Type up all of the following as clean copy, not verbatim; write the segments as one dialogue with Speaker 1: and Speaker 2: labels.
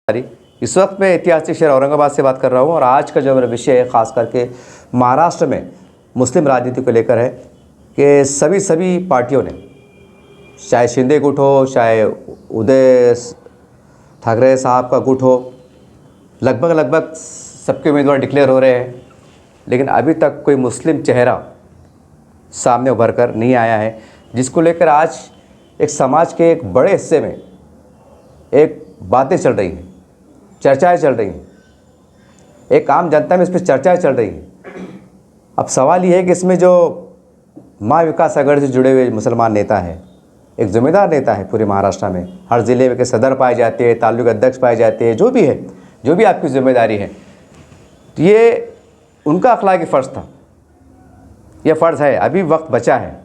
Speaker 1: इस वक्त मैं ऐतिहासिक शहर औरंगाबाद से बात कर रहा हूँ और आज का जो मेरा विषय है ख़ास करके महाराष्ट्र में मुस्लिम राजनीति को लेकर है कि सभी पार्टियों ने, चाहे शिंदे गुट हो, चाहे उदय ठाकरे साहब का गुट हो, लगभग सबके उम्मीदवार डिक्लेयर हो रहे हैं, लेकिन अभी तक कोई मुस्लिम चेहरा सामने उभर कर नहीं आया है, जिसको लेकर आज एक समाज के एक बड़े हिस्से में एक बातें चल रही हैं, चर्चाएं चल रही हैं, एक आम जनता में इस पर चर्चाएं चल रही हैं। अब सवाल ये है कि इसमें जो महाविकास आघाड़ी से जुड़े हुए मुसलमान नेता है, एक ज़िम्मेदार नेता है पूरे महाराष्ट्र में, हर ज़िले में के सदर पाए जाते हैं, तालुका अध्यक्ष पाए जाते हैं, जो भी है, जो भी आपकी जिम्मेदारी है, तो ये उनका अखलाकी फ़र्ज़ था, यह फ़र्ज़ है, अभी वक्त बचा है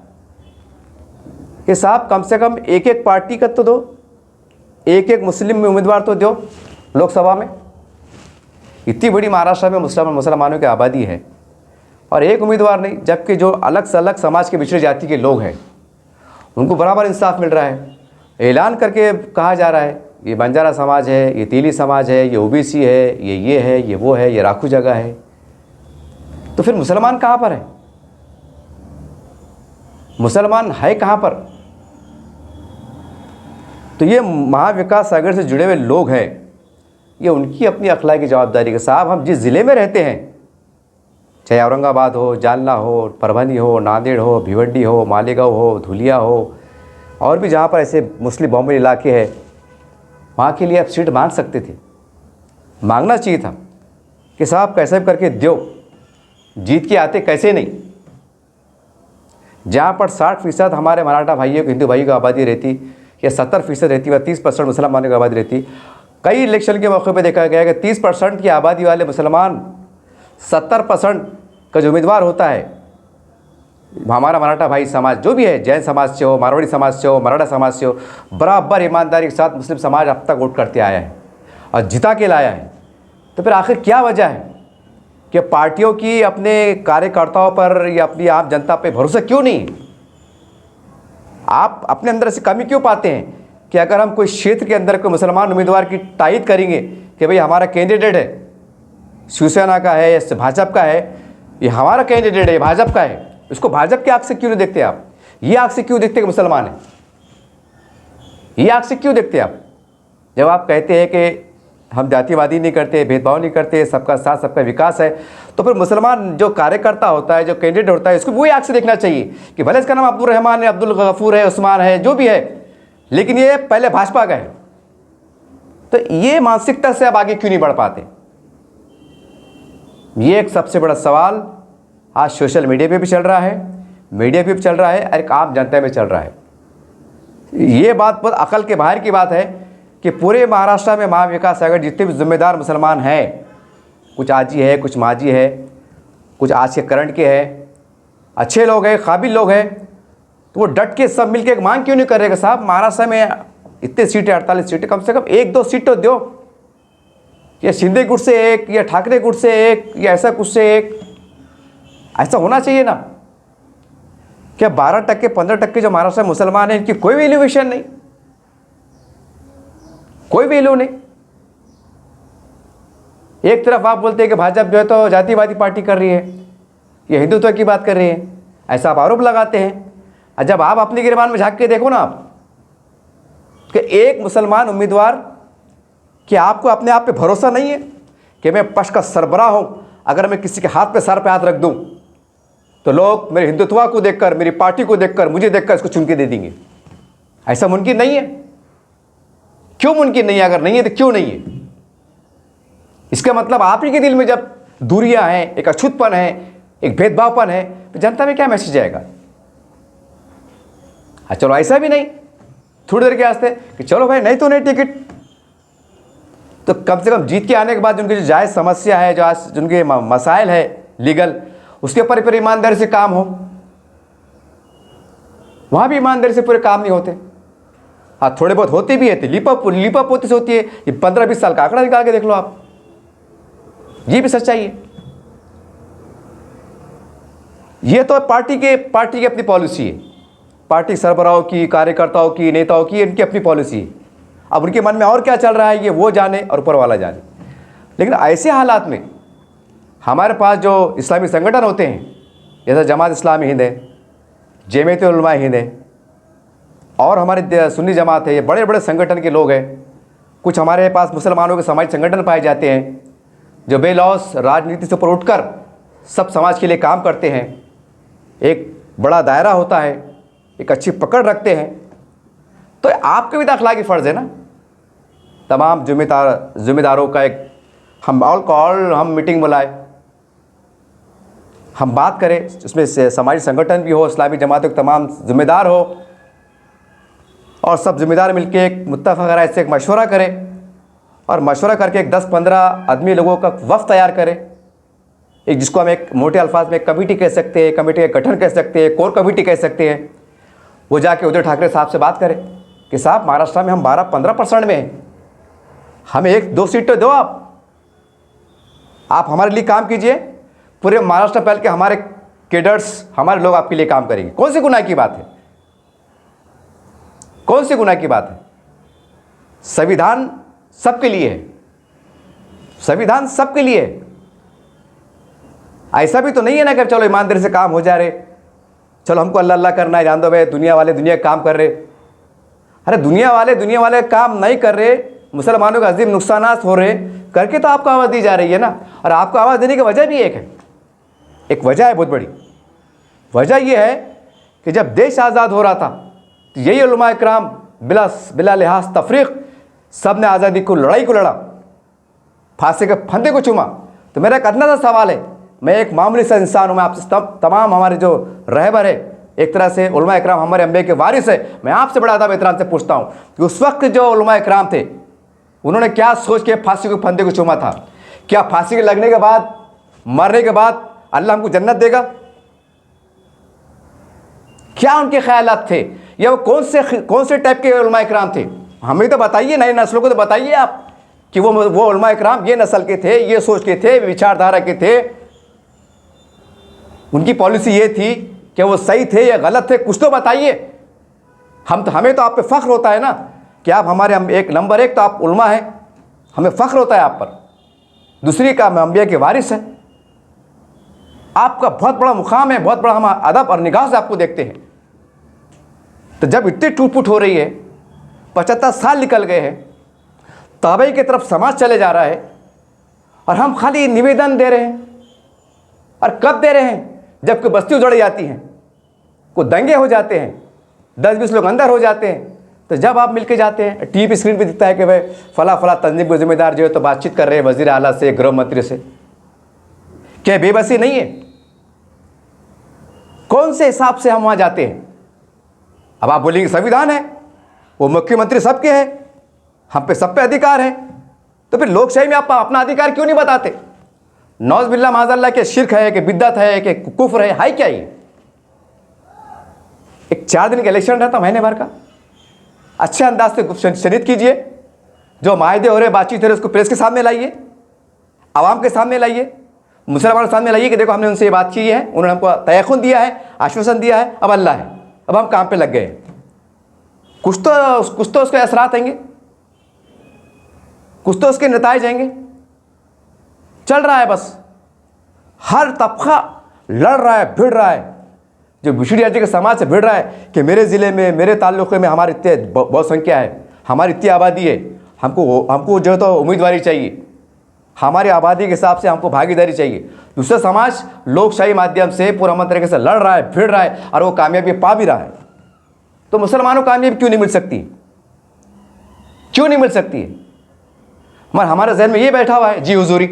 Speaker 1: कि साहब कम से कम एक पार्टी का तो दो, एक मुस्लिम उम्मीदवार तो दो लोकसभा में। इतनी बड़ी महाराष्ट्र में मुसलमानों की आबादी है और एक उम्मीदवार नहीं, जबकि जो अलग से अलग समाज के पिछड़ी जाति के लोग हैं उनको बराबर इंसाफ मिल रहा है। ऐलान करके कहा जा रहा है ये बंजारा समाज है, ये तेली समाज है, ये ओबीसी है, ये है, ये वो है, ये राखू जगह है, तो फिर मुसलमान कहाँ पर है? मुसलमान है कहाँ पर? तो ये महाविकास आघाड़ी से जुड़े हुए लोग हैं, ये उनकी अपनी अखलाकी जवाबदारी के साहब, हम जिस ज़िले में रहते हैं, चाहे औरंगाबाद हो, जालना हो, परभनी हो, नांदेड़ हो, भिवंडी हो, मालेगांव हो, धुलिया हो, और भी जहाँ पर ऐसे मुस्लिम बहुमत इलाके हैं, वहाँ के लिए आप सीट मांग सकते थे, मांगना चाहिए था कि साहब कैसे भी करके दो, जीत के आते कैसे नहीं। जहाँ पर 60% हमारे मराठा भाइयों हिंदू भाइयों की आबादी रहती या 70% रहती, वह 30% मुसलमानों की आबादी रहती। कई इलेक्शन के मौके पे देखा गया कि 30% की आबादी वाले मुसलमान 70% का जो उम्मीदवार होता है, हमारा मराठा भाई समाज जो भी है, जैन समाज से हो, मारवाड़ी समाज से हो, मराठा समाज से हो, बराबर ईमानदारी के साथ मुस्लिम समाज अब तक वोट करते आया है और जिता के लाया है। तो फिर आखिर क्या वजह है कि पार्टियों की अपने कार्यकर्ताओं पर या अपनी आम जनता पर भरोसा क्यों नहीं है? आप अपने अंदर से कमी क्यों पाते हैं कि अगर हम कोई क्षेत्र के अंदर कोई मुसलमान उम्मीदवार की तायद करेंगे कि भाई हमारा कैंडिडेट है, शिवसेना का है या भाजपा का है, ये हमारा कैंडिडेट है, भाजपा का है, इसको भाजपा के आँख से क्यों नहीं देखते आप? ये आँख से क्यों देखते कि मुसलमान है? ये आँख से क्यों देखते आप? जब आप कहते हैं कि हम जातिवादी नहीं करते, भेदभाव नहीं करते, सबका साथ सबका विकास है, तो फिर मुसलमान जो कार्यकर्ता होता है, जो कैंडिडेट होता है, इसको वही आँख से देखना चाहिए कि भले इसका नाम अब्दुल रहमान है, अब्दुल गफूर है, उस्मान है, जो भी है, लेकिन ये पहले भाजपा का है। तो ये मानसिकता से आप आगे क्यों नहीं बढ़ पाते? ये एक सबसे बड़ा सवाल आज सोशल मीडिया पे भी चल रहा है, मीडिया पे भी चल रहा है और एक आम जनता में चल रहा है। ये बात बहुत अकल के बाहर की बात है कि पूरे महाराष्ट्र में महाविकास आघाड़ी जितने भी जिम्मेदार मुसलमान हैं, कुछ आजी है, कुछ माजी है, कुछ आज के करंट के हैं, अच्छे लोग हैं, काबिल लोग हैं, तो वो डट के सब मिलके एक मांग क्यों नहीं कर रहे साहब महाराष्ट्र में इतने सीटें, 48 सीटें, कम से कम 1-2 सीट तो दो, या शिंदे गुट से एक, या ठाकरे गुट से एक, या ऐसा कुछ से एक, ऐसा होना चाहिए ना। क्या 12% 15% जो महाराष्ट्र में मुसलमान हैं, इनकी कोई वैल्यूएशन नहीं, कोई वैल्यू नहीं। एक तरफ आप बोलते हैं कि भाजपा जो है तो जातिवादी पार्टी कर रही है, ये हिंदुत्व की बात कर रही है, ऐसा आप आरोप लगाते हैं। और जब आप अपने गिरबान में झांक के देखो ना आप कि एक मुसलमान उम्मीदवार, कि आपको अपने आप पे भरोसा नहीं है कि मैं पक्ष का सरबराह हूं, अगर मैं किसी के हाथ पे सर पे हाथ रख दूं तो लोग मेरे हिंदुत्व को देखकर, मेरी पार्टी को देखकर, मुझे देखकर इसको चुन के दे देंगे? ऐसा मुमकिन नहीं है। क्यों मुमकिन नहीं है? अगर नहीं है तो क्यों नहीं है? इसका मतलब आप ही के दिल में जब दूरियां हैं, एक अछूतपन है, एक भेदभावपन है, तो जनता में क्या मैसेज आएगा? चलो ऐसा भी नहीं, थोड़ी देर के वास्ते कि चलो भाई नहीं तो नहीं टिकट, तो कम से कम जीत के आने के बाद उनकी जो जायज़ समस्या है, जो आज जिनके मसाइल है लीगल, उसके ऊपर फिर ईमानदारी से काम हो। वहाँ भी ईमानदारी से पूरे काम नहीं होते। हाँ, थोड़े बहुत होते भी है, लीपा पोती से होती है। ये 15-20 साल का आंकड़ा निकाल के देख लो आप, ये भी सच्चाई है। ये तो पार्टी की अपनी पॉलिसी है, पार्टी सरबराहों की, कार्यकर्ताओं की, नेताओं की, इनकी अपनी पॉलिसी है। अब उनके मन में और क्या चल रहा है ये वो जाने और ऊपर वाला जाने। लेकिन ऐसे हालात में हमारे पास जो इस्लामी संगठन होते हैं, जैसे जमात इस्लामी हिंद है, जमीयत उलमा हिंद है, और हमारे सुन्नी जमात है, ये बड़े बड़े संगठन के लोग हैं। कुछ हमारे पास मुसलमानों के सामाजिक संगठन पाए जाते हैं जो बेलौस राजनीति से ऊपर उठकर सब समाज के लिए काम करते हैं। एक बड़ा दायरा होता है, एक अच्छी पकड़ रखते हैं। तो आपके भी तो अखलाकी फ़र्ज़ है ना, तमाम जिम्मेदारों का एक हम मीटिंग बुलाए, हम बात करें, उसमें समाजी संगठन भी हो, इस्लामी जमातों के तमाम जिम्मेदार हो, और सब जिम्मेदार मिलकर एक मुत्तफ़क़ राय से एक मशवरा करें, और मशवरा करके एक 10-15 आदमी लोगों का वफ़द तैयार करें, एक जिसको हम एक मोटे अल्फाज में कमेटी कह सकते हैं, कमेटी का गठन कह सकते हैं, कोर कमेटी कह सकते हैं। वो जाके उद्धव ठाकरे साहब से बात करें कि साहब महाराष्ट्र में हम 12-15% में हैं, हमें 1-2 सीटें दो, आप हमारे लिए काम कीजिए, पूरे महाराष्ट्र फैल के हमारे कैडर्स, हमारे लोग आपके लिए काम करेंगे। कौन सी गुनाह की बात है? कौन सी गुनाह की बात है? संविधान सबके लिए है, संविधान सबके लिए है। ऐसा भी तो नहीं है ना कि चलो ईमानदारी से काम हो जा रहे, चलो हमको अल्लाह अल्लाह करना है, जान दो भाई दुनिया वाले दुनिया का काम कर रहे। अरे दुनिया वाले काम नहीं कर रहे, मुसलमानों के अजीम नुकसान हो रहे, करके तो आपको आवाज़ दी जा रही है ना। और आपको आवाज़ देने की वजह भी एक है, एक वजह है बहुत बड़ी। वजह यह है कि जब देश आज़ाद हो रहा था तो यही उलमा इकराम बिला लिहाज तफरीक सब ने आज़ादी को लड़ाई को लड़ा, फांसी के फंदे को चूमा। तो मेरा एक अदना सा सवाल है, मैं एक मामूली सा इंसान हूँ, मैं आपसे तमाम हमारे जो रहबर है, एक तरह से उलमा इकराम हमारे अम्बे के वारिस है, मैं आपसे बड़ा अदब एहतराम से पूछता हूँ कि उस वक्त जो उलमा इकराम थे उन्होंने क्या सोच के फांसी के फंदे को चूमा था? क्या फांसी के लगने के बाद, मरने के बाद अल्लाह हमको जन्नत देगा? क्या उनके ख्यालात थे, या वो कौन से टाइप के उलमा इकराम थे? हमें तो बताइए, नई नस्लों को तो बताइए आप कि वो उलमा इकराम ये नस्ल के थे, ये सोच के थे, विचारधारा के थे, उनकी पॉलिसी ये थी कि वो सही थे या गलत थे, कुछ तो बताइए। हमें तो आप पे फ़ख्र होता है ना कि आप हमारे एक नंबर 1 तो आप उलमा हैं, हमें फ़ख्र होता है आप पर। दूसरी का अंबिया के वारिस है, आपका बहुत बड़ा मुकाम है, बहुत बड़ा हम अदब और निगाह से आपको देखते हैं। तो जब इतनी टूट-फूट हो रही है, 75 साल निकल गए हैं, ताबई की तरफ समाज चले जा रहा है, और हम खाली निवेदन दे रहे हैं। और कब दे रहे हैं? जब कोई बस्ती उजड़ जाती हैं, कोई दंगे हो जाते हैं, 10-20 लोग अंदर हो जाते हैं, तो जब आप मिलके जाते हैं, टीवी स्क्रीन पे दिखता है कि भाई फला तंजीम के जिम्मेदार जो है तो बातचीत कर रहे हैं वज़ीर आला से, गृह मंत्री से। क्या बेबसी नहीं है? कौन से हिसाब से हम वहाँ जाते हैं? अब आप बोलेंगे संविधान है, वो मुख्यमंत्री सबके है, हम पे सब पे अधिकार है, तो फिर लोकशाही में आप अपना अधिकार क्यों नहीं बताते? नौज़ बिल्लाह माज़अल्लाह के शिर्क है कि बिद्दत है कि कुफ्र है क्या ये? एक 4 दिन का इलेक्शन रहता, महीने भर का, अच्छे अंदाज से शरीक कीजिए, जो मायदे हो रहे, बातचीत हो रहे, उसको प्रेस के सामने लाइए, आवाम के सामने लाइए, मुसलमानों के सामने लाइए कि देखो हमने उनसे ये बात की है, उन्होंने हमको तयक़ुन दिया है, आश्वासन दिया है, अब अल्लाह है, अब हम काम पे लग गए। कुछ तो उसके असरात आएंगे, कुछ तो उसके नताइज आएंगे। चल रहा है बस, हर तबका लड़ रहा है, भिड़ रहा है, जो बिछड़ी जाति के समाज से भिड़ रहा है कि मेरे ज़िले में, मेरे ताल्लुक़े में हमारी इतनी बहुत संख्या है, हमारी इतनी आबादी है, हमको जो है तो उम्मीदवारी चाहिए, हमारी आबादी के हिसाब से हमको भागीदारी चाहिए। दूसरा समाज लोकशाही माध्यम से पूरा अमन तरीके से लड़ रहा है, भिड़ रहा है, और वो कामयाबी पा भी रहा है। तो मुसलमानों को कामयाबी क्यों नहीं मिल सकती? क्यों नहीं मिल सकती है? हमारे जहन में ये बैठा हुआ है जी हुजूरी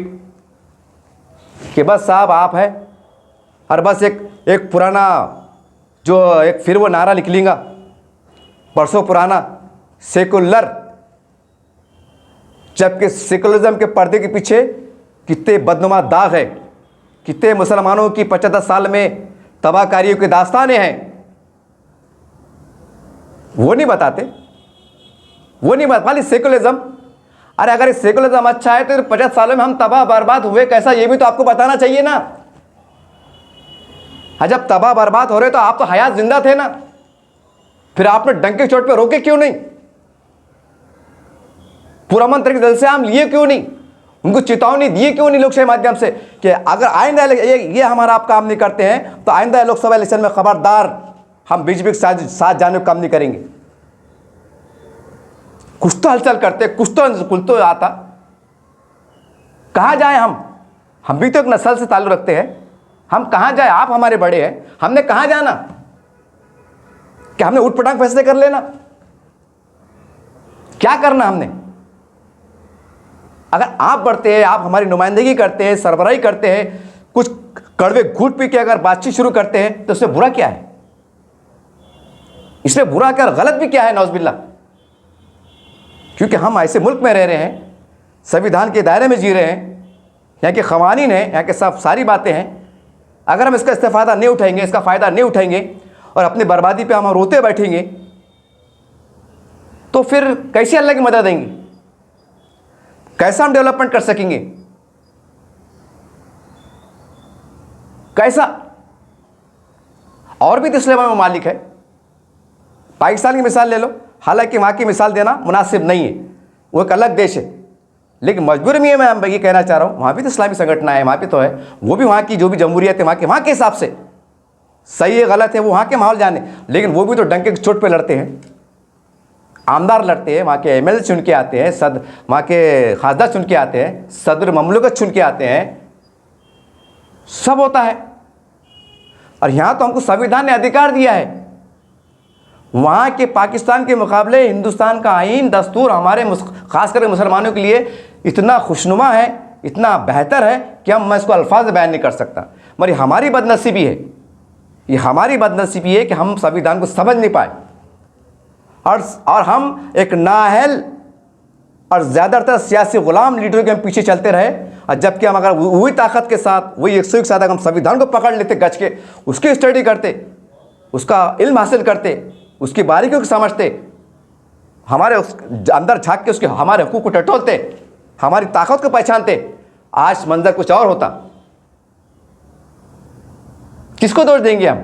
Speaker 1: कि बस साहब आप है, और बस एक पुराना जो एक फिर वो नारा निकलेगा परसों पुराना, सेकुलर, जबकि सेकुलरिज्म के पर्दे के पीछे कितने बदनुमा दाग है, कितने मुसलमानों की 75 साल में तबाहकारियों की दास्तानें हैं, वो नहीं बताते, वो नहीं बता। खाली सेकुलरिज्म, अरे अगर सेकुलरिज्म अच्छा है तो 50 सालों में हम तबाह बर्बाद हुए कैसा, ये भी तो आपको बताना चाहिए ना। जब तबाह बर्बाद हो रहे तो आप तो हयात जिंदा थे ना, फिर आपने डंके चोट पे रोके क्यों नहीं? पुरअमन तरीके से इल्ज़ाम लिए क्यों नहीं, उनको चेतावनी दिए क्यों नहीं लोकशाही माध्यम से कि अगर आइंदा ये हमारा आप काम नहीं करते हैं तो आइंदा लोकसभा इलेक्शन में खबरदार, हम बीजेपी के साथ जाने का काम नहीं करेंगे। कुछ तो हलचल करते, कुछ तो आता। कहाँ जाए हम भी तो एक नस्ल से ताल्लुक़ रखते हैं, हम कहाँ जाए? आप हमारे बड़े हैं, हमने कहाँ जाना? क्या हमने उठ पटांग फैसले कर लेना? क्या करना हमने? अगर आप बढ़ते हैं, आप हमारी नुमाइंदगी करते हैं, सरबराही करते हैं, कुछ कड़वे घूट पी के अगर बातचीत शुरू करते हैं तो उसमें बुरा क्या है? इसमें बुरा क्या, गलत भी क्या है? नौज़बिल्ला। क्योंकि हम ऐसे मुल्क में रह रहे हैं, संविधान के दायरे में जी रहे हैं, यहाँ के क़वानीन हैं, यहाँ के सारी बातें हैं। अगर हम इसका इस्तेफ़ादा नहीं उठाएंगे, इसका फ़ायदा नहीं उठाएंगे और अपनी बर्बादी पे हम रोते बैठेंगे तो फिर कैसे अल्लाह की मदद देंगे? कैसा हम डेवलपमेंट कर सकेंगे? कैसा? और भी तो इस्लाम में मालिक है। पाकिस्तान की मिसाल ले लो, हालांकि वहाँ की मिसाल देना मुनासिब नहीं है, वो एक अलग देश है, लेकिन मजबूरी में मैं ये कहना चाह रहा हूँ, वहाँ भी तो इस्लामी संगठन है, वहाँ भी तो है, वो भी वहाँ की जो भी जमहूरियत है वहाँ के हिसाब से सही है गलत है वो वहाँ के माहौल जाने, लेकिन वो भी तो डंके की चोट पे लड़ते हैं, आमदार लड़ते हैं, वहाँ के एमएलए चुन के आते हैं, वहाँ के खासदार चुन के आते हैं, सदर ममलकत चुन के आते हैं, सब होता है। और यहाँ तो हमको संविधान ने अधिकार दिया है। वहाँ के पाकिस्तान के मुकाबले हिंदुस्तान का आईन दस्तूर हमारे ख़ास करके मुसलमानों के लिए इतना खुशनुमा है, इतना बेहतर है कि मैं इसको अल्फाज में बयान नहीं कर सकता। मगर हमारी बदनसीबी है, ये हमारी बदनसीबी है कि हम संविधान को समझ नहीं पाए और हम एक नाअहल और ज़्यादातर सियासी ग़ुलाम लीडरों के हम पीछे चलते रहे। और जबकि हम अगर वही ताकत के साथ, वही 101 के साथ अगर हम संविधान को पकड़ लेते गज के, उसकी स्टडी करते, उसका इल्म हासिल करते, उसकी बारीकियों को समझते, हमारे उस अंदर झांक के उसके हमारे हुकूक को टटोलते, हमारी ताकत को पहचानते, आज मंजर कुछ और होता। किसको दोष देंगे हम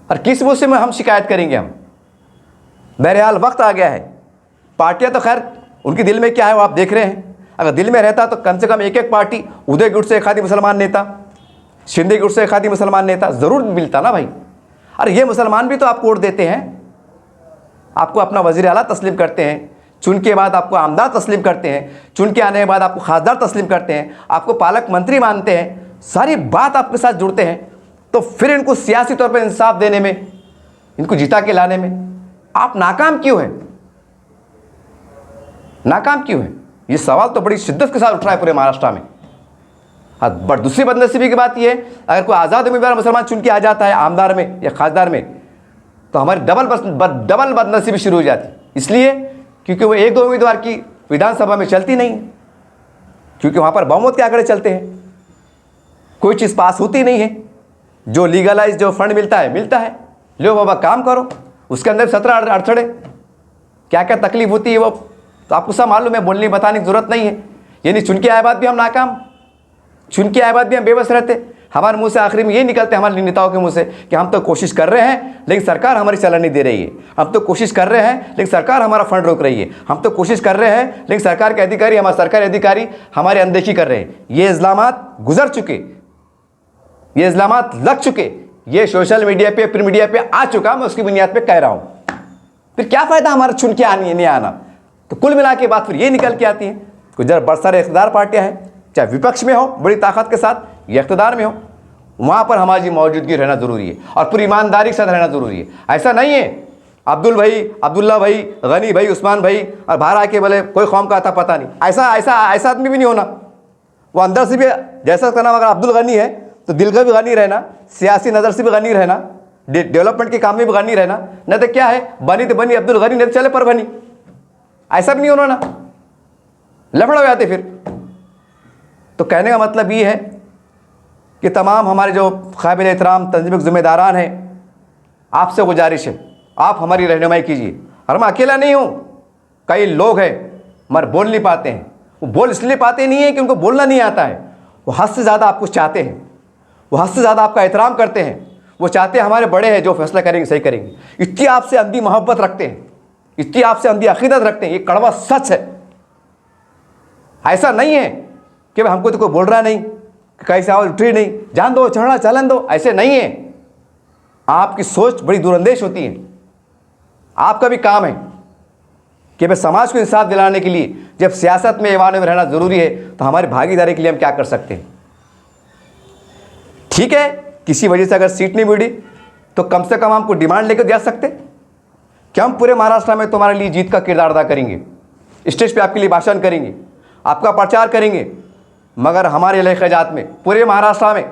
Speaker 1: और किस मुद्दे में हम शिकायत करेंगे हम? बहरहाल वक्त आ गया है। पार्टियां तो खैर उनके दिल में क्या है वो आप देख रहे हैं। अगर दिल में रहता तो कम से कम एक एक पार्टी, उदय गुट से एक आधी मुसलमान नेता, शिंदे गुट से एक आधी मुसलमान नेता ज़रूर मिलता ना भाई। अरे ये मुसलमान भी तो आपको वोट देते हैं, आपको अपना वज़ीर आला तस्लीम करते हैं, चुन के बाद आपको आमदार तस्लीम करते हैं, चुन के आने के बाद आपको खासदार तस्लीम करते हैं, आपको पालक मंत्री मानते हैं, सारी बात आपके साथ जुड़ते हैं। तो फिर इनको सियासी तौर पर इंसाफ देने में, इनको जिता के लाने में आप नाकाम क्यों हैं? नाकाम क्यों हैं? ये सवाल तो बड़ी शिद्दत के साथ उठ रहा है पूरे महाराष्ट्र में। बट दूसरी बदनसीबी की बात यह है, अगर कोई आज़ाद उम्मीदवार मुसलमान चुन के आ जाता है आमदार में या खासदार में, तो हमारी डबल बदनसीबी शुरू हो जाती। इसलिए क्योंकि वो एक दो उम्मीदवार की विधानसभा में चलती नहीं, क्योंकि वहाँ पर बहुमत के आंकड़े चलते हैं, कोई चीज़ पास होती नहीं है। जो लीगलाइज जो फंड मिलता है, लो बाबा काम करो, उसके अंदर 17 अड़थड़े, क्या क्या तकलीफ होती है वो तो आपको सब मालूम है, बोलने बताने की ज़रूरत नहीं है। यानी चुन के आए बाद भी हम नाकाम, चुन के आए बाद भी हम बेबस रहते। हमारे मुंह से आखिरी में ये निकलते हमारे नेताओं के मुंह से कि हम तो कोशिश कर रहे हैं लेकिन सरकार हमारी चलन नहीं दे रही है, हम तो कोशिश कर रहे हैं लेकिन सरकार हमारा फंड रोक रही है, हम तो कोशिश कर रहे हैं लेकिन सरकार के अधिकारी, हमारे सरकारी अधिकारी हमारी अनदेखी कर रहे हैं। ये इल्ज़ामात गुजर चुके, ये इल्ज़ामात लग चुके, ये सोशल मीडिया पे, प्रिंट मीडिया पे आ चुका, मैं उसकी बुनियाद पे कह रहा हूँ। फिर क्या फ़ायदा हमारा चुन के नहीं आना? तो कुल मिला के बात फिर ये निकल के आती है, कुछ जरा बड़ सारे इक़्तिदार पार्टियाँ हैं, चाहे विपक्ष में हो बड़ी ताकत के साथ या इक़्तिदार में हो, वहाँ पर हमारी मौजूदगी रहना ज़रूरी है और पूरी ईमानदारी के साथ रहना ज़रूरी है। ऐसा नहीं है अब्दुल भाई, अब्दुल्ला भाई, गनी भाई, उस्मान भाई और बाहर आके बोले कोई कौम का था पता नहीं, ऐसा आदमी भी नहीं होना। वो अंदर से भी जैसा उसका नाम अगर अब्दुल गनी है तो दिल का भी गनी रहना, सियासी नज़र से भी गनी रहना, डेवलपमेंट के काम में भी गनी रहना। न तो क्या है, बनी तो बनी अब्दुल गनी, नहीं तो चले पर बनी, ऐसा भी नहीं होना ना, लफड़ा हो जाते फिर। तो कहने का मतलब ये है कि तमाम हमारे जो काबिल एहतराम तंजीम ज़िम्मेदारान हैं, आपसे गुजारिश है आप हमारी रहनुमाई कीजिए। और मैं अकेला नहीं हूँ, कई लोग हैं मगर बोल नहीं पाते हैं। वो बोल इसलिए पाते नहीं है कि उनको बोलना नहीं आता है, वो हद से ज़्यादा आप कुछ चाहते हैं, वो हद से ज़्यादा आपका एहतराम करते हैं, वो चाहते हैं हमारे बड़े हैं जो फैसला करेंगे सही करेंगे, इतनी आपसे अंधी मोहब्बत रखते हैं, इतनी आपसे अंधी अकीदत रखते हैं, ये कड़वा सच है। ऐसा नहीं है कि भाई हमको तो कोई बोल रहा नहीं, कैसे आवाज़ उठ रही नहीं, जान दो, चढ़ना चलन दो, ऐसे नहीं है। आपकी सोच बड़ी दूरंदेश होती है। आपका भी काम है कि भाई समाज को इंसाफ दिलाने के लिए जब सियासत में ऐवान में रहना ज़रूरी है तो हमारी भागीदारी के लिए हम क्या कर सकते हैं। ठीक है, किसी वजह से अगर सीट नहीं मिली तो कम से कम हमको डिमांड लेकर दे सकते कि हम पूरे महाराष्ट्र में तुम्हारे लिए जीत का किरदार अदा करेंगे, स्टेज पे आपके लिए भाषण करेंगे, आपका प्रचार करेंगे। मगर हमारे इलाके जात में, पूरे महाराष्ट्र में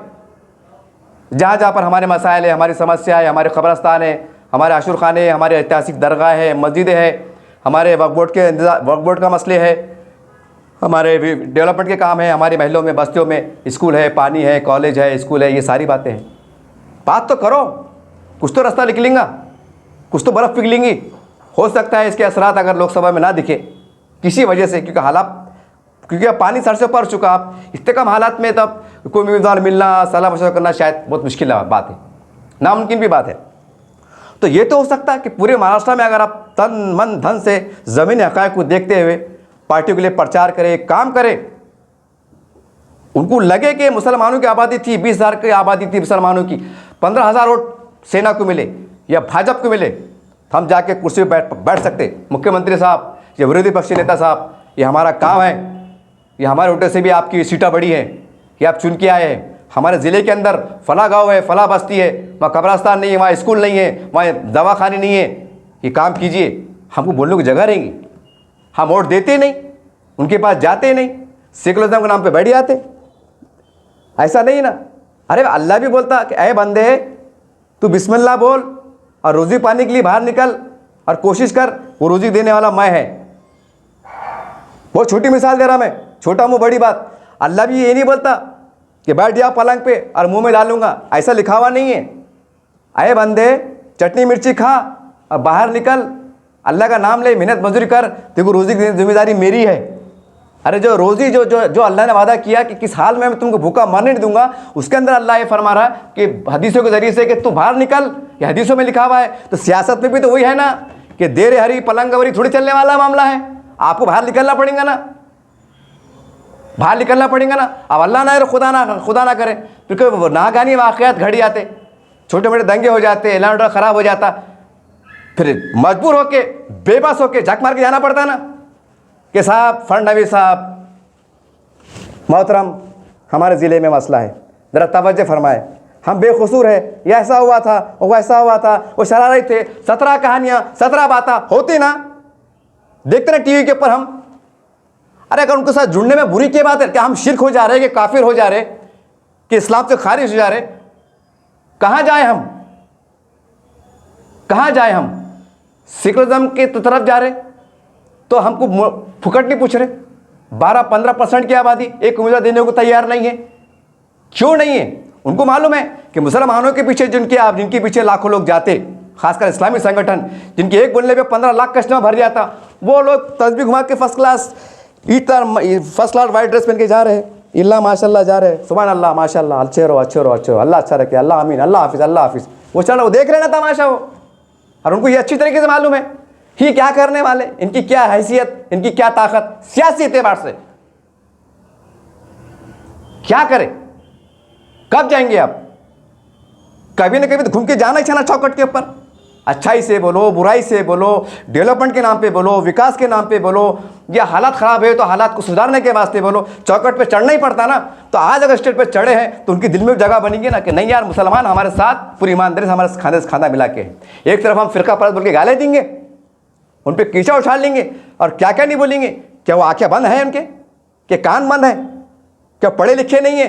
Speaker 1: जहाँ जहाँ पर हमारे मसाइल है, हमारी समस्या है, हमारे कब्रस्तान है, हमारे आशुर खाने है, हमारे ऐतिहासिक दरगाह है, मस्जिदें हैं, हमारे वक्फ बोर्ड का मसले है, हमारे डेवलपमेंट के काम है, हमारी महलों में बस्तियों में स्कूल है, पानी है, कॉलेज है, स्कूल है, ये सारी बातें हैं। बात तो करो, कुछ तो रास्ता निकलेगा, कुछ तो बर्फ़ पिघलेंगी। हो सकता है इसके असरात अगर लोकसभा में ना दिखे किसी वजह से, क्योंकि अब पानी सर से ऊपर चुका। आप इतने कम हालात में तब कोई उम्मीदवार मिलना, सलाह मशवरा करना शायद बहुत मुश्किल बात है, नामुमकिन भी बात है। तो ये तो हो सकता है कि पूरे महाराष्ट्र में अगर आप तन मन धन से ज़मीनी हक़ाइक़ को देखते हुए पार्टियों के लिए प्रचार करें, काम करें, उनको लगे कि मुसलमानों की आबादी थी, 20,000 की आबादी थी मुसलमानों की, 15,000 वोट सेना को मिले या भाजपा को मिले, तो हम जाके कुर्सी पर बैठ सकते। मुख्यमंत्री साहब या विरोधी पक्षी नेता साहब, ये हमारा काम है, ये हमारे वोटों से भी आपकी सीटें बड़ी हैं, ये आप चुन के आए हैं। हमारे ज़िले के अंदर फला गांव है, फला बस्ती है, वहाँ कब्रस्तान नहीं है, वहाँ स्कूल नहीं है, वहाँ दवाखाने नहीं है, ये काम कीजिए। हमको बोलने की जगह रहेंगी। हम वोट देते नहीं, उनके पास जाते नहीं, सेकुलरिज्म के नाम पे बैठ जाते। ऐसा नहीं ना। अरे अल्लाह भी बोलता कि ऐ बंदे, तू बिस्मिल्लाह बोल और रोज़ी पाने के लिए बाहर निकल और कोशिश कर, वो रोज़ी देने वाला मैं है। बहुत छोटी मिसाल दे रहा मैं, छोटा मुँह बड़ी बात। अल्लाह भी ये नहीं बोलता कि बैठ जा पलंग पे और मुंह में डालूंगा, ऐसा लिखा हुआ नहीं है। आए बंदे, चटनी मिर्ची खा और बाहर निकल, अल्लाह का नाम ले, मेहनत मजदूरी कर, देखो रोज़ी की जिम्मेदारी मेरी है। अरे जो रोज़ी जो अल्लाह ने वादा किया कि किस हाल में मैं तुमको भूखा मरने नहीं दूंगा, उसके अंदर अल्लाह ये फरमा रहा कि हदीसों के ज़रिए से कि तू बाहर निकल, ये हदीसों में लिखा हुआ है। तो सियासत में भी तो वही है ना कि देर हरी पलंग अवरी थोड़ी चलने वाला मामला है। आपको बाहर निकलना पड़ेगा ना, बाहर निकलना पड़ेगा ना। अब अल्लाह ना खुदा ना करे, क्योंकि नागानी वाक़यात घड़ी आते, छोटे मोटे दंगे हो जाते, एलान ऑर्डर ख़राब हो जाता, फिर मजबूर होके बेबस होके झक मार के जाना पड़ता ना कि साहब फडणवीस साहब मोहतरम, हमारे ज़िले में मसला है, ज़रा तवज्जो फरमाए, हम बेकसूर है, ये ऐसा हुआ था, वो वैसा हुआ था, वो शरारत थे, 17 कहानियाँ 17 बातें होती ना, देखते ना टीवी के ऊपर हम। अरे अगर उनके साथ जुड़ने में बुरी क्या बात है? क्या हम शिरक हो जा रहे हैं, कि काफिर हो जा रहे, कि इस्लाम से खारिज हो जा रहे? कहाँ जाए हम, कहाँ जाए हम? सेकुलरिज्म के तरफ जा रहे तो हमको फुकट नहीं पूछ रहे। 12-15% की आबादी एक उम्मीदवार देने को तैयार नहीं है। क्यों नहीं है? उनको मालूम है कि मुसलमानों के पीछे जिनके पीछे लाखों लोग जाते, खासकर इस्लामी संगठन जिनके एक बोलने पे 15 लाख का इज्तिमा भर जाता, वो लोग तस्बीह घुमा के फर्स्ट क्लास वाइट ड्रेस पहन के जा रहे हैं, इल्ला माशाल्लाह जा रहे हैं, सुभान अल्लाह माशाल्लाह, अच्छे रहो अच्छे रहो अच्छे रहो, अल्लाह अच्छा रखे, अल्लाह आमीन, अल्लाह हाफिज़ अल्लाह हाफिज़। वो चल वो देख रहे ना तमाशा वो, और उनको ये अच्छी तरीके से मालूम है ये क्या करने वाले, इनकी क्या हैसियत, इनकी क्या ताकत सियासी एतबार से। क्या करें, कब जाएंगे आप? कभी ना कभी तो घूम के जाना ही छाना चौकट के ऊपर। अच्छाई से बोलो, बुराई से बोलो, डेवलपमेंट के नाम पे बोलो, विकास के नाम पे बोलो, या हालात ख़राब है तो हालात को सुधारने के वास्ते बोलो, चौकट पे चढ़ना ही पड़ता ना। तो आज अगर स्टेज पे चढ़े हैं तो उनके दिल में जगह बनेगी ना कि नहीं यार, मुसलमान हमारे साथ पूरी ईमानदारी से हमारे खाने से खाना मिला के है। एक तरफ हम फ़िरका परस्त बोल के गाले देंगे, उन पर कीचड़ उछाल लेंगे और क्या क्या नहीं बोलेंगे। क्या वो आँखें बंद हैं उनके, क्या कान बंद है, क्या पढ़े लिखे नहीं है,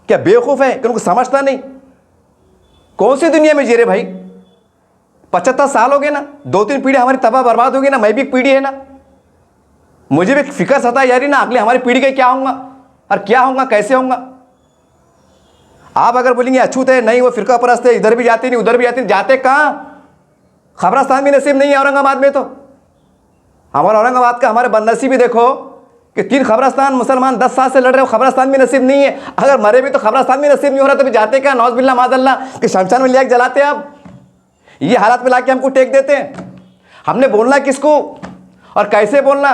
Speaker 1: क्या बेवकूफ़ है कि उनको समझता नहीं? कौन सी दुनिया में जी रहे भाई? 75 साल हो गए ना, 2-3 पीढ़ी हमारी तबाह बर्बाद हो गई ना। मैं भी एक पीढ़ी है ना, मुझे भी फिक्र सता यारी ना, अगले हमारी पीढ़ी का क्या होगा और क्या होगा, कैसे होगा। आप अगर बोलेंगे अछूत है, नहीं वो फिरका परस्त है, इधर भी जाते नहीं उधर भी जाते नहीं, जाते कहाँ? खबरस्तान भी नसीब नहीं है औरंगाबाद में। तो हमारा औरंगाबाद का हमारे बदनसीब भी देखो कि 3 खबरस्तान मुसलमान 10 साल से लड़ रहे हो, खबरस्तान भी नसीब नहीं है। अगर मरे भी तो खबरस्तान भी नसीब नहीं हो रहा, तो भी जाते क्या? नौज़ बिल्लाह माज़ल्लाह कि शमशान में लिया जलाते। अब ये हालात में लाके हमको टेक देते हैं। हमने बोलना किसको और कैसे बोलना।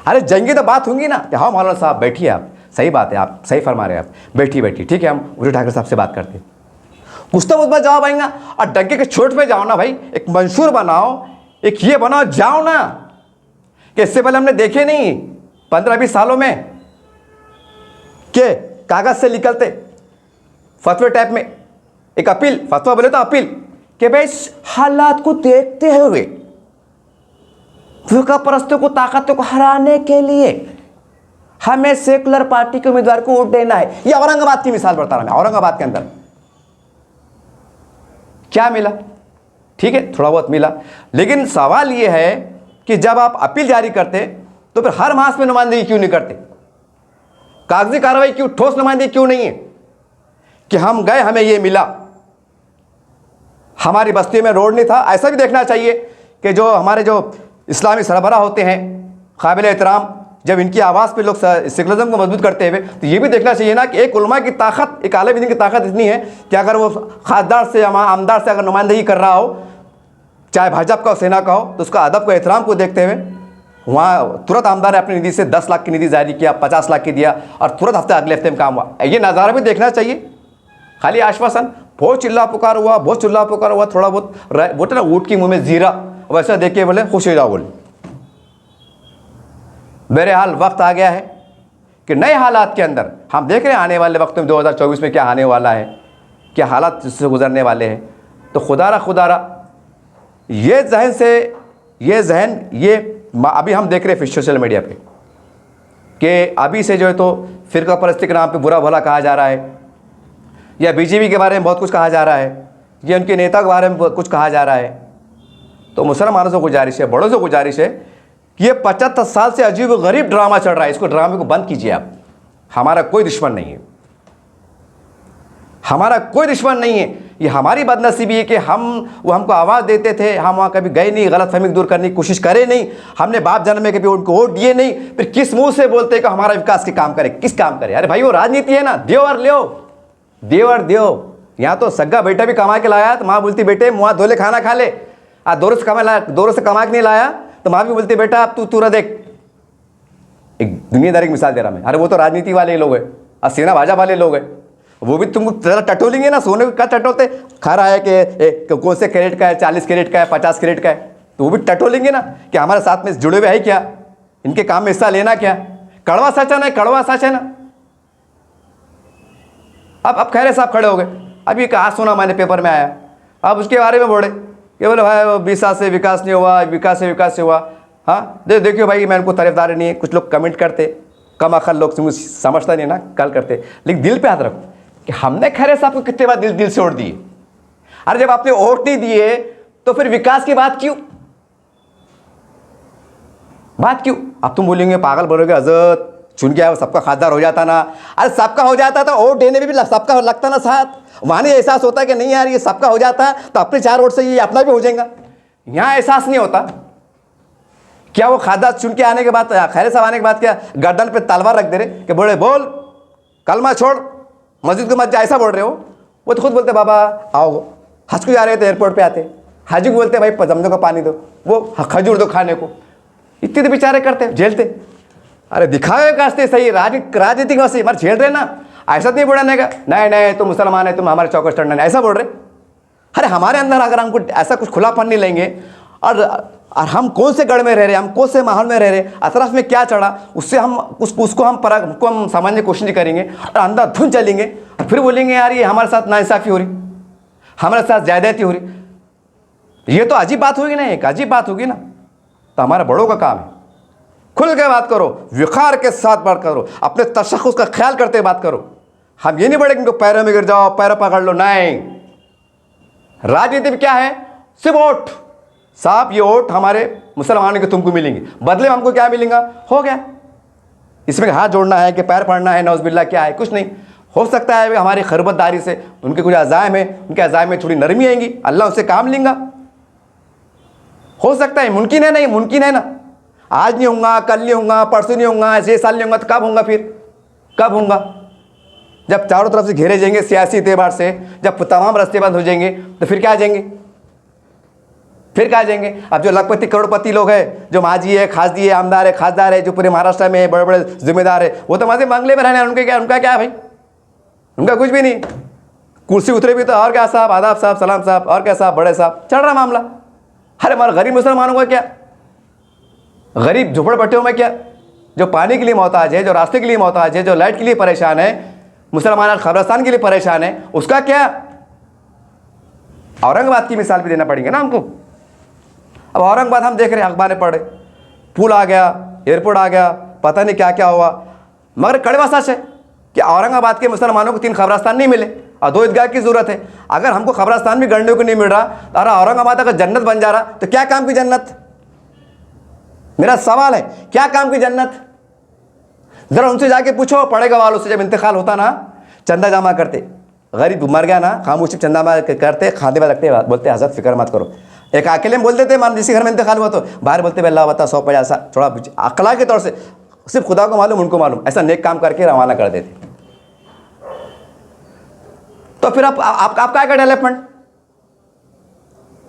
Speaker 1: अरे जंगी तो बात होंगी ना कि हाँ मौलाना साहब बैठिए, आप सही बात है, आप सही फरमा रहे हैं, आप बैठिए ठीक है, हम उद्धव ठाकरे साहब से बात करते हैं, कुछ तो मुझ पर जवाब आएगा। और डंके के छोट पे जाओ ना भाई, एक मंशूर बनाओ, एक ये बनाओ, जाओ ना कि इससे पहले हमने देखे नहीं 15-20 सालों में के कागज से निकलते फतवे टाइप में एक अपील, फतवा बोले तो अपील कि भाई हालात को देखते हुए फिरका परस्तों को, ताकतों को हराने के लिए हमें सेकुलर पार्टी के उम्मीदवार को वोट देना है। ये औरंगाबाद की मिसाल बता रहा मैं। औरंगाबाद के अंदर क्या मिला? ठीक है, थोड़ा बहुत मिला, लेकिन सवाल यह है कि जब आप अपील जारी करते तो फिर हर मास में नुमाइंदगी क्यों नहीं करते? कागजी कार्रवाई क्यों, ठोस नुमाइंदगी क्यों नहीं है कि हम गए, हमें यह मिला, हमारी बस्ती में रोड नहीं था। ऐसा भी देखना चाहिए कि जो हमारे जो इस्लामी सरबराह होते हैं काबिल एहतराम, जब इनकी आवाज़ पे लोग सेकुलरिज्म को मजबूत करते हुए, तो ये भी देखना चाहिए ना कि एक उलमा की ताकत, एक आलिम दीन की ताकत इतनी है कि अगर वो खासदार से आमदार से अगर नुमाइंदगी कर रहा हो, चाहे भाजपा का हो सेना का हो, तो उसका अदब को एहतराम को देखते हुए वहाँ तुरंत आमदार ने अपनी निधि से 10 लाख की निधि जारी किया, 50 लाख की दिया और तुरंत अगले हफ्ते में काम हुआ। ये नज़ारा भी देखना चाहिए। खाली आश्वासन, बहुत चिल्ला पुकार हुआ, बहुत चिल्ला पुकार हुआ, थोड़ा बहुत बोलते ना ऊँट की मुँह में जीरा, वैसा देख के बोले खुश हो जाओ बोले। बहरहाल वक्त आ गया है कि नए हालात के अंदर हम देख रहे हैं आने वाले वक्त में 2024 में क्या आने वाला है, क्या हालात जिससे गुजरने वाले हैं। तो खुदारा ये जहन से, ये जहन, ये अभी हम देख रहे हैं सोशल मीडिया पे कि अभी से जो है तो फिरका परस्ती के नाम पे बुरा भला कहा जा रहा है, या बीजेपी के बारे में बहुत कुछ कहा जा रहा है, या उनके नेता के बारे में कुछ कहा जा रहा है। तो मुसलमानों से गुजारिश है, बड़ों से गुजारिश है कि ये 75 साल से अजीब गरीब ड्रामा चल रहा है, इसको ड्रामे को बंद कीजिए आप। हमारा कोई दुश्मन नहीं है, हमारा कोई दुश्मन नहीं है। ये हमारी बदनसीबी है कि वो हमको आवाज़ देते थे, हम वहाँ कभी गए नहीं, गलत फहमी दूर करने की कोशिश करे नहीं, हमने बाप जन्म में कभी उनको वोट दिए नहीं, फिर किस मुंह से बोलते कि हमारा विकास के काम करे, किस काम करे? अरे भाई वो राजनीति है ना, देव और लो, देव और देव। यहाँ तो सग्गा बेटा भी कमा के लाया तो माँ बोलती बेटे मुँह धोले खाना खा ले, आज दौरे से कमा के नहीं लाया तो माँ भी बोलती बेटा अब तू रह देख। एक दुनियादारी की मिसाल दे रहा मैं। अरे वो तो राजनीति वाले लोग हैं और सेना भाजपा वाले लोग हैं, वो भी तुमको ज़रा टटोलेंगे ना, सोने को क्या टटोलते, खा रहा है कि कौन से कैरेट का है, 40 कैरेट का है, 50 कैरेट का है, तो वो भी टटोलेंगे ना कि हमारे साथ में जुड़े हुए है क्या, इनके काम में हिस्सा लेना क्या। कड़वा सच है ना, कड़वा सच है ना। अब खैरे साहब खड़े हो गए, अभी कहा सुना मैंने पेपर में आया, अब उसके बारे में बोले कि बोले भाई 20 साल से विकास नहीं हुआ, विकास से हुआ। हाँ देखियो भाई, मैं उनको तारीफदार नहीं है, कुछ लोग कमेंट करते, कम अकल लोग समझता नहीं ना, कल करते, लेकिन दिल पे हाथ रखो कि हमने खैरे साहब को कितने बार दिल से वोट दिए। अरे जब आपने वोट नहीं दिए तो फिर विकास की बात क्यों? अब तुम बोलेंगे, पागल बोलोगे, हजरत चुन के आया सबका खासदार हो जाता ना। अरे सबका हो जाता तो वोट देने में भी सबका लगता ना साथ, वहाँ नहीं एहसास होता कि नहीं यार ये सबका हो जाता तो अपने 4 वोट से ये अपना भी हो जाएगा। यहाँ एहसास नहीं होता। क्या वो खासदार चुन के आने के बाद, खैरे साहब आने के बाद, क्या गर्दन पे तलवार रख दे रहे कि बोले बोल कलमा छोड़, मस्जिद को मत जा, ऐसा बोल रहे हो? वो तो खुद बोलते बाबा आओ, हज को जा रहे थे एयरपोर्ट पे आते, हाजी को बोलते भाई जमजम का पानी दो, वो खजूर दो खाने को, इतने तो बेचारे करते झेलते। अरे दिखावे कास्ते सही, राजनीति का सही, मर झेल रहे ना, ऐसा नहीं बोलने का नहीं तुम मुसलमान है, तुम हमारे चौकस टंडन नहीं, ऐसा बोल रहे। अरे हमारे अंदर अगर हमको ऐसा कुछ खुलापन नहीं लेंगे और हम कौन से गढ़ में रह रहे, हम कौन से माहौल में रह रहे, अतराफ में क्या चढ़ा, उससे हम उसको हम समझने की कोशिश नहीं करेंगे और अंदर धुन चलेंगे और फिर बोलेंगे यार ये हमारे साथ नाइंसाफ़ी हो रही, हमारे साथ ज़्यादती हो रही। ये तो अजीब बात होगी ना, एक अजीब बात होगी ना। तो हमारे बड़ों का काम है, खुल के बात करो, विखार के साथ बात करो, अपने तशख़्ख़ुस का ख्याल करते बात करो। हम ये नहीं बोले कि पैरों में गिर जाओ, पैरों पकड़ लो, नहीं। राजनीति में क्या है, सिर्फ वोट। साहब ये वोट हमारे मुसलमानों के तुमको मिलेंगे, बदले में हमको क्या मिलेगा, हो गया। इसमें हाथ जोड़ना है कि पैर पड़ना है, नौज़बिल्लाह क्या है, कुछ नहीं। हो सकता है हमारी खरबतदारी से उनके कुछ अज़ाइम है, उनके अज़ाइम में थोड़ी नरमी आएंगी, अल्लाह उनसे काम लेंगा। हो सकता है, मुमकिन है, नहीं मुमकिन है ना। आज नहीं होगा, कल नहीं होगा, परसों नहीं होगा, 6 साल नहीं होगा, तो कब होगा? फिर कब होगा? जब चारों तरफ से घेरे जाएंगे सियासी एतबार से, जब तमाम रास्ते बंद हो जाएंगे तो फिर क्या आ जाएंगे? फिर कहाँ जाएंगे? अब जो लखपति करोड़पति लोग हैं, जो माजी है, खासदी है, आमदार है, खासदार है, जो पूरे महाराष्ट्र में बड़े बड़े जिम्मेदार है, वो तो माजी बंगले में रहने, उनका क्या है भाई? उनका कुछ भी नहीं। कुर्सी उतरे भी तो और क्या साहब, आदाब साहब, सलाम साहब, और क्या साहब, बड़े साहब, चल रहा मामला। अरे हमारे गरीब मुसलमानों का क्या? गरीब झोपड़पट्टियों में क्या? जो पानी के लिए मोहताज है, जो रास्ते के लिए मोहताज है, जो लाइट के लिए परेशान है, मुसलमान कब्रिस्तान के लिए परेशान है, उसका क्या? औरंगाबाद की मिसाल भी देना पड़ेंगे ना हमको। अब औरंगाबाद हम देख रहे हैं, अखबार में पढ़े, पुल आ गया, एयरपोर्ट आ गया, पता नहीं क्या क्या हुआ, मगर कड़वा सच है कि औरंगाबाद के मुसलमानों को 3 कब्रिस्तान नहीं मिले और 2 ईदगाह की ज़रूरत है। अगर हमको कब्रिस्तान भी गढ़ने को नहीं मिल रहा, और औरंगाबाद अगर जन्नत बन जा रहा, तो क्या काम की जन्नत? मेरा सवाल है, क्या काम की जन्नत? जरा उनसे जाके पूछो, पड़ेगा वालों से, जब इंतकाल होता ना, चंदा जमा करते, गरीब मर गया ना, खामोशी चंदा जमा करते, खाते में रखते, बोलते हज़रत फिक्र मत करो। एक अकेले में बोल देते, मान जिसी घर में इंतकाल हुआ तो बाहर बोलते अल्लाह बता 100-50 थोड़ा अकला के तौर से, सिर्फ खुदा को मालूम, उनको मालूम, ऐसा नेक काम करके रवाना कर देते। तो फिर आप क्या डेवलपमेंट,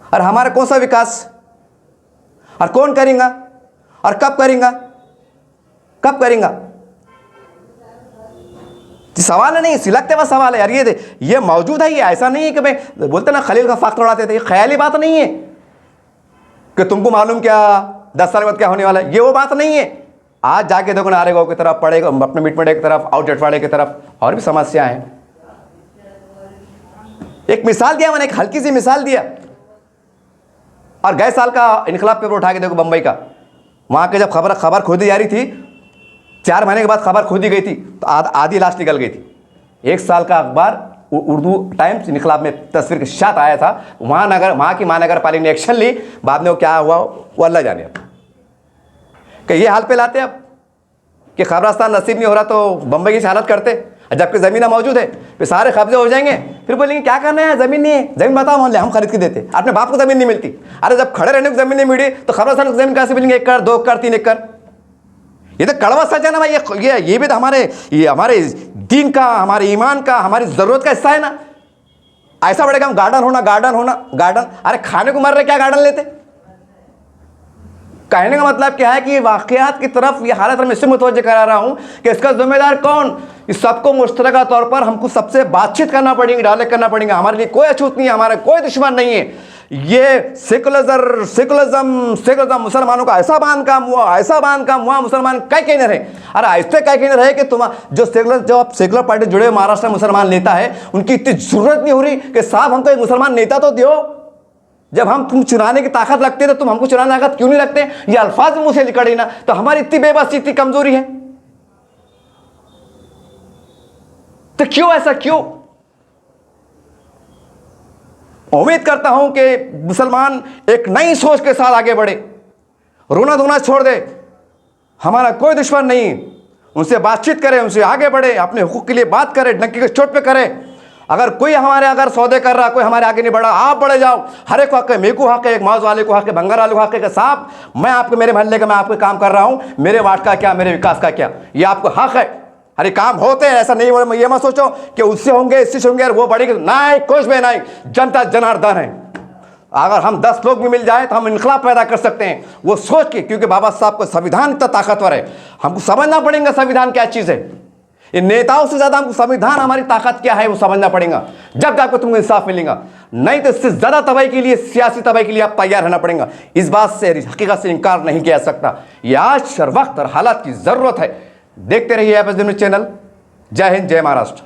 Speaker 1: और हमारा कौन सा विकास, और कौन करेगा, और कब करेगा, कब करेगा? सवाल है, नहीं सिलकते हुआ सवाल है यार। ये मौजूद है, ये ऐसा नहीं है कि भाई बोलते ना खलील का फाख्र उड़ाते थे, ये ख्याली बात नहीं है कि तुमको मालूम क्या 10 साल बाद क्या होने वाला है, ये वो बात नहीं है। आज जाके देखो नारेगांव की तरफ, पड़ेगा अपने मिटमटे की तरफ, आउटलेट की तरफ, और भी समस्या है। एक मिसाल दिया मैंने, एक हल्की सी मिसाल दिया। और गए साल का इनकलाब पेपर उठा के देखो, बंबई का, वहां के जब खबर खोदी जा रही थी, 4 महीने के बाद खबर खोदी गई थी तो आधी लाश निकल गई थी। 1 साल का अखबार उर्दू टाइम्स इनकलाब में तस्वीर के साथ आया था। वहाँ की महानगर पालिका ने एक्शन ली, बाद में वो क्या हुआ वो अल्लाह जाने। कि ये हाल पे लाते अब कि कब्रिस्तान नसीब नहीं हो रहा तो बम्बई की हालत करते, जबकि ज़मीन मौजूद है, फिर सारे कब्जे हो जाएंगे, फिर बोलेंगे क्या करना है, ज़मीन नहीं है, ज़मीन बताओ हम खरीद के देते। अपने बाप को ज़मीन नहीं मिलती, अरे जब खड़े रहने को ज़मीन नहीं मिली तो कब्रिस्तान की ज़मीन कैसे मिलेंगे? 1 एकड़, 2 एकड़, 3 एकड़? ये तो कड़वा सच है ना भाई। ये भी तो हमारे दीन का, हमारे ईमान का, हमारी ज़रूरत का हिस्सा है ना। ऐसा बढ़ेगा हम गार्डन, अरे खाने को मर रहे, क्या गार्डन लेते? कहने का मतलब क्या है कि वाकयात की तरफ ये हालत मैं इससे मुतवज्जह करा रहा हूं कि इसका जिम्मेदार कौन? इस सबको मुश्तरका तौर पर हमको सबसे बातचीत करना पड़ेगी, डायलॉग करना पड़ेगा। हमारे लिए कोई अछूत नहीं है, हमारा कोई दुश्मन नहीं है। ये सेकुलरिज्म मुसलमानों का ऐसा बांध काम हुआ, मुसलमान कई कहने रहे। अरे ऐसे कई कहने रहे कि जो आप सेकुलर पार्टी जुड़े महाराष्ट्र मुसलमान नेता है, उनकी इतनी जरूरत नहीं हो रही कि साहब हमको एक मुसलमान नेता तो दो। जब हम तुम चुराने की ताकत लगते तो तुम हमको चुराने की ताकत क्यों नहीं लगते? ये अल्फाज मुंह से निकले ना, तो हमारी इतनी बेबसी, इतनी कमजोरी है तो क्यों ऐसा, क्यों? उम्मीद करता हूं कि मुसलमान एक नई सोच के साथ आगे बढ़े, रोना धोना छोड़ दे। हमारा कोई दुश्मन नहीं, उनसे बातचीत करें, उनसे आगे बढ़े, अपने हुकूक के लिए बात करें, डंकी के चोट पे करें। अगर कोई अगर सौदे कर रहा, कोई हमारे आगे नहीं बढ़ा, आप बढ़े जाओ। हर एक को हक है, मेरे को हक है, एक मौज वाले को हक है, बंगार वाले को हक है कि साहब मैं आपके, मेरे मोहल्ले का मैं आपके काम कर रहा हूं, मेरे वार्ड का क्या, मेरे विकास का क्या, ये आपको हक है। अरे काम होते हैं, ऐसा नहीं, ये मत सोचो कि उससे होंगे, इससे होंगे, वो बढ़ेगी, नहीं, कुछ भी नहीं। जनता जनार्दन है। अगर हम 10 लोग भी मिल जाए तो हम इनकलाब पैदा कर सकते हैं, वो सोच के, क्योंकि बाबा साहब का संविधान इतना ताकतवर है। हमको समझना पड़ेगा संविधान क्या चीज़ है। इन नेताओं से ज़्यादा हमको संविधान हमारी ताकत क्या है वो समझना पड़ेगा, जब जाकर तुमको इंसाफ मिलेगा। नहीं तो इससे ज़्यादा तबाही के लिए, सियासी तबाही के लिए आप तैयार रहना पड़ेगा। इस बात से, हकीकत से इनकार नहीं किया जा सकता। ये आज वक्त और हालात की ज़रूरत है। देखते रहिए एपीएस न्यूज़ चैनल। जय हिंद, जय महाराष्ट्र।